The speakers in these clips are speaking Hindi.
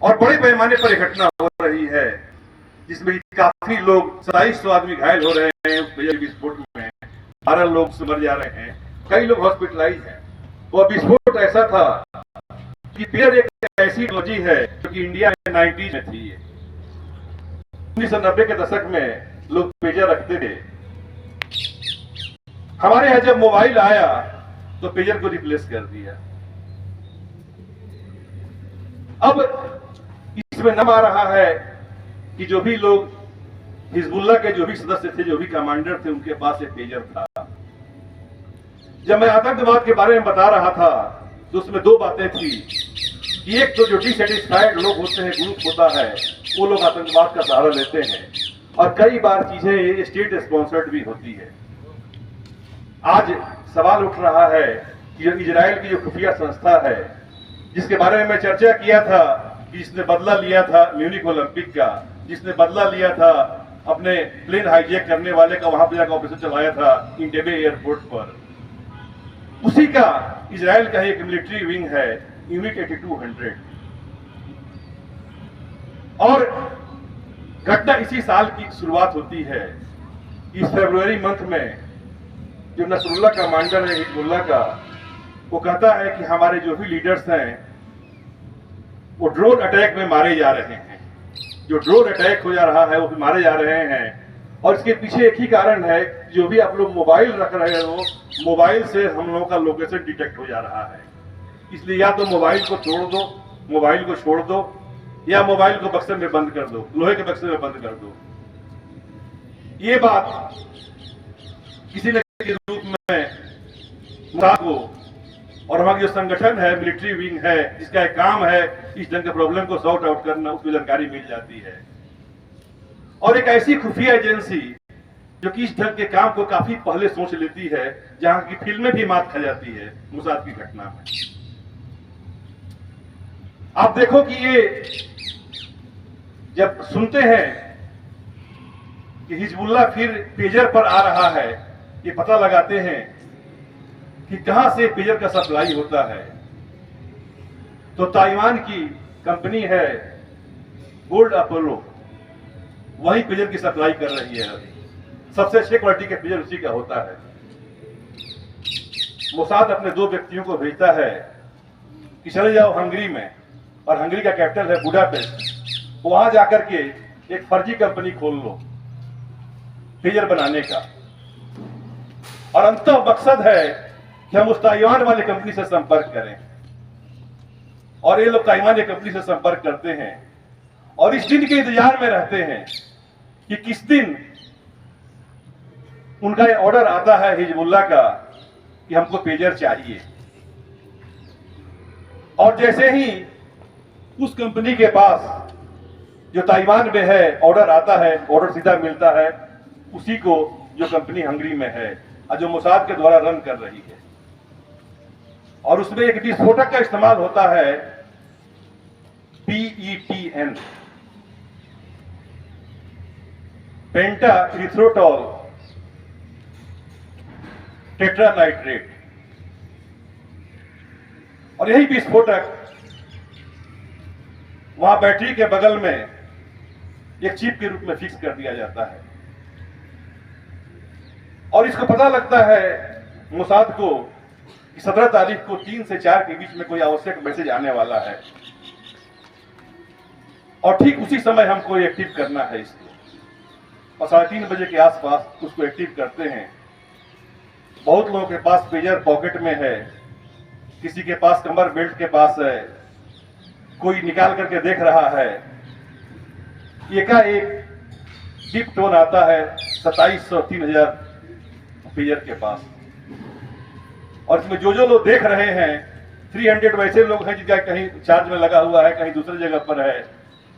और बड़े पैमाने पर घटना हो रही है जिसमें काफी लोग 2700 आदमी घायल हो रहे हैं उस पेयर विस्फोट में, 12 लोग मर जा रहे हैं, कई लोग हॉस्पिटलाइज हैं। वह विस्फोट ऐसा था कि पेयर एक ऐसी टेक्नोलॉजी है जो कि इंडिया में 90s में थी। 1990 के दशक में लोग पेजर रखते थे। हमारे यहां जब मोबाइल आया तो पेजर को रिप्लेस कर दिया। अब इसमें नाम आ रहा है कि जो भी लोग हिजबुल्ला के जो भी सदस्य थे, जो भी कमांडर थे, उनके पास एक पेजर था। जब मैं आतंकवाद के बारे में बता रहा था तो उसमें दो बातें थी कि एक तो जो डिससेटिस्फाइड लोग होते हैं, ग्रुप होता है, वो लोग आतंकवाद का सहारा लेते हैं और कई बार चीजें स्टेट स्पॉन्सर्ड भी होती है। आज सवाल उठ रहा है कि जो इजराइल की जो खुफिया संस्था है, जिसके बारे में मैं चर्चा किया था कि जिसने बदला लिया था म्यूनिक ओलंपिक का, जिसने बदला लिया था अपने प्लेन हाईजैक करने वाले का, वहां पर जाकर ऑपरेशन चलाया था इंटेबे एयरपोर्ट पर, उसी का इजराइल का एक मिलिट्री विंग है यूनिट 8200। और घटना इसी साल की शुरुआत होती है। इस फरवरी मंथ में जो नसरुल्लाह कमांडर है हिजबुल्लाह का, वो कहता है कि हमारे जो भी लीडर्स हैं वो ड्रोन अटैक में मारे जा रहे हैं। जो ड्रोन अटैक हो जा रहा है वो मारे जा रहे हैं। और इसके पीछे एक ही कारण है, जो भी आप लोग मोबाइल रख रहे हो, मोबाइल से हम लोगों का लोकेशन डिटेक्ट हो जा रहा है। इसलिए या तो मोबाइल को तोड़ दो, मोबाइल को छोड़ दो, या मोबाइल को बक्से में बंद कर दो, लोहे के बक्से में बंद कर दो। ये बात किसी न किसी रूप में मुराद को और हमारा जो संगठन है मिलिट्री विंग है, जिसका एक काम है इस ढंग के प्रॉब्लम को सॉर्ट आउट करना, उसको जानकारी मिल जाती है। और एक ऐसी खुफिया एजेंसी जो कि इस ढंग के काम को काफी पहले सोच लेती है, जहां की फिल्में भी मात खा जाती है मुसाद की घटना में। आप देखो कि ये जब सुनते हैं कि हिजबुल्लाह फिर पेजर पर आ रहा है, ये पता लगाते हैं कि कहां से पेजर का सप्लाई होता है। तो ताइवान की कंपनी है गोल्ड अपोलो, वही पेजर की सप्लाई कर रही है। अभी सबसे अच्छे क्वालिटी के पेजर उसी का होता है। मोसाद अपने दो व्यक्तियों को भेजता है कि चले जाओ हंगरी में, और हंगरी का कैपिटल है बुडापेस्ट, वहां जाकर के एक फर्जी कंपनी खोल लो पेजर बनाने का। और अंततः मकसद है कि हम उस ताइवान वाले कंपनी से संपर्क करें। और ये लोग ताइवान कंपनी से संपर्क करते हैं और इस दिन के इंतजार में रहते हैं कि किस दिन उनका ये ऑर्डर आता है हिजबुल्लाह का कि हमको पेजर चाहिए। और जैसे ही उस कंपनी के पास जो ताइवान में है ऑर्डर आता है, ऑर्डर सीधा मिलता है उसी को जो कंपनी हंगरी में है और जो मोसाद के द्वारा रन कर रही है। और उसमें एक विस्फोटक का इस्तेमाल होता है PETN, पेंटा इरिथ्रोटॉल टेट्रानाइट्रेट। और यही विस्फोटक वहां बैटरी के बगल में एक चिप के रूप में फिक्स कर दिया जाता है। और इसको पता लगता है मोसाद को कि 17 तारीख को 3 से 4 के बीच में कोई आवश्यक मैसेज आने वाला है और ठीक उसी समय हमको एक्टिव करना है इसको। और 3:30 बजे के आसपास उसको एक्टिव करते हैं। बहुत लोगों के पास पेजर पॉकेट में है, किसी के पास कमर बेल्ट के पास है, कोई निकाल करके देख रहा है। एकाएक डिप टोन आता है 2700 3000 पेजर के पास। और इसमें जो लोग देख रहे हैं 300 वैसे लोग हैं जिनका कहीं चार्ज में लगा हुआ है, कहीं दूसरी जगह पर है।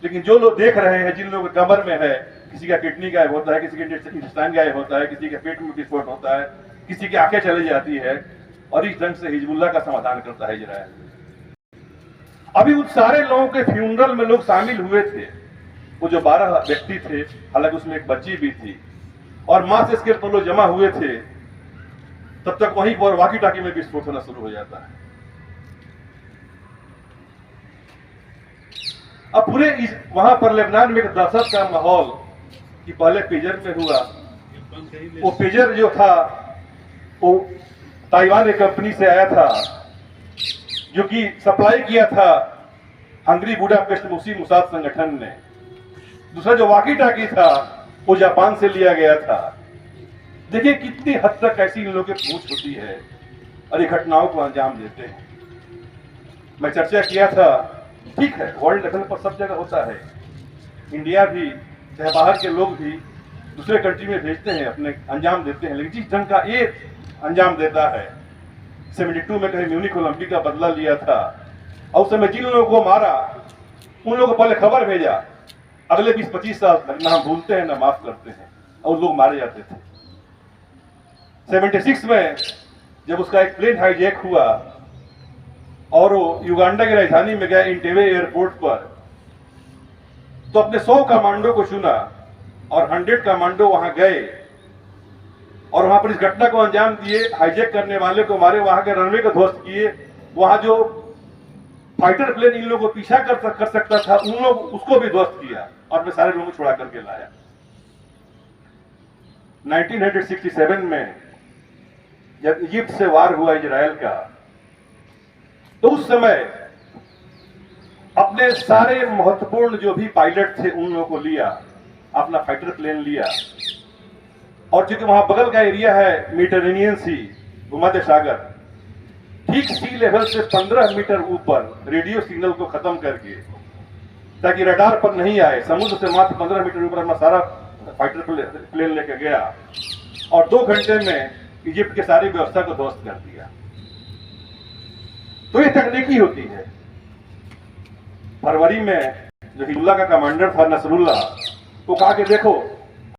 लेकिन जो लोग देख रहे हैं, जिन लोगों के कमर में है, किसी का किडनी गायब होता है, किसी का इंटेस्टाइन गायब होता है, किसी के पेट में विस्फोट होता है, किसी की आंखें चली जाती है। और इस ढंग से हिजबुल्लाह का समाधान करता है इजराइल। अभी उन सारे लोगों के फ्यूनरल में लोग शामिल हुए थे, वो जो 12 व्यक्ति थे, हालांकि उसमें एक बच्ची भी थी, और मास स्केल पर लोग जमा हुए थे। तब तक वहीं पर वाकी टाकी में विस्फोट होना शुरू हो जाता है। अब पूरे वहां पर लेबनान में एक दहशत का माहौल कि पहले पेजर में हुआ। वो पेजर जो था वो ताइवान एक कंपनी से आया था जो कि सप्लाई किया था हंगरी बुडापेस्ट में उसी मुसाद संगठन ने। दूसरा जो वाकी टाकी था वो जापान से लिया गया था। देखिए कितनी हद तक ऐसी इन लोगों की पहुंच होती है और ये घटनाओं को अंजाम देते हैं। मैं चर्चा किया था, ठीक है वर्ल्ड लेवल पर सब जगह होता है, इंडिया भी चाहे बाहर के लोग भी दूसरे कंट्री में भेजते हैं, अपने अंजाम देते हैं, लेकिन जिस ढंग का एक अंजाम देता है 72 में कहीं म्यूनिक ओलंपिक का बदला लिया था और उस समय जिन लोगों को मारा उन लोगों को पहले खबर भेजा, अगले 20-25 साल तक ना हम भूलते हैं ना माफ करते हैं और लोग मारे जाते थे। 76 में जब उसका एक प्लेन हाईजैक हुआ और वो युगांडा की राजधानी में गया इंटेवे एयरपोर्ट पर, तो अपने 100 कमांडो को चुना और 100 कमांडो वहां गए और वहां पर इस घटना को अंजाम दिए, हाईजैक करने वाले को मारे, वहां के रनवे को ध्वस्त किए। वहां जो फाइटर प्लेन इन लोगों को पीछा कर सकता था उन लोग उसको भी ध्वस्त किया और अपने सारे लोगों को छुड़ा करके लाया। 1967 में जब इजिप्ट से वार हुआ इजराइल का, तो उस समय अपने सारे महत्वपूर्ण जो भी पायलट थे उन लोगों को लिया, अपना फाइटर प्लेन लिया और चूंकि वहां बगल का एरिया है मेडिटेरेनियन सी, भूमध्य सागर, ठीक सी लेवल से 15 मीटर ऊपर रेडियो सिग्नल को खत्म करके ताकि रडार पर नहीं आए, समुद्र से मात्र 15 मीटर ऊपर अपना सारा फाइटर प्लेन लेकर गया और 2 घंटे में इजिप्ट के सारी व्यवस्था को ध्वस्त कर दिया। तो ये तकनीकी होती है। फरवरी में जो हिजबुल्लाह का कमांडर था नसरुल्ला, वो कहा कि देखो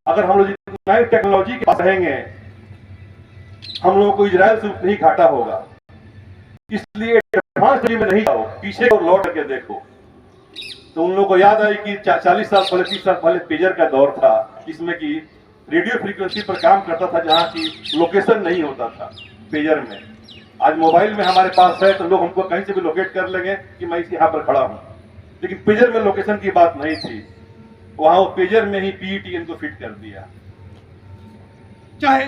अगर हम लोग नई टेक्नोलॉजी के पास रहेंगे हम लोगों को इजराइल से उतना ही घाटा होगा, इसलिए एडवांस में नहीं जाओ, पीछे और लौट करके देखो। तो उन लोगों को याद आई कि 40 साल पहले 30 साल पहले पेजर का दौर था जिसमें कि रेडियो फ्रीक्वेंसी पर काम करता था जहां की लोकेशन नहीं होता था पेजर में। आज मोबाइल में हमारे पास है तो लोग हमको कहीं से भी लोकेट कर लेंगे कि मैं यहाँ पर खड़ा हूं, लेकिन पेजर में लोकेशन की बात नहीं थी। वहां वो पेजर में ही PETN को फिट कर दिया। चाहे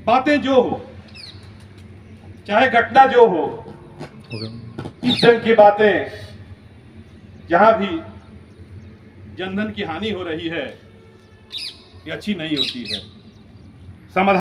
बातें जो हो, चाहे घटना जो हो, इस ढंग की बातें जहां भी जनधन की हानि हो रही है ये अच्छी नहीं होती है। समाधान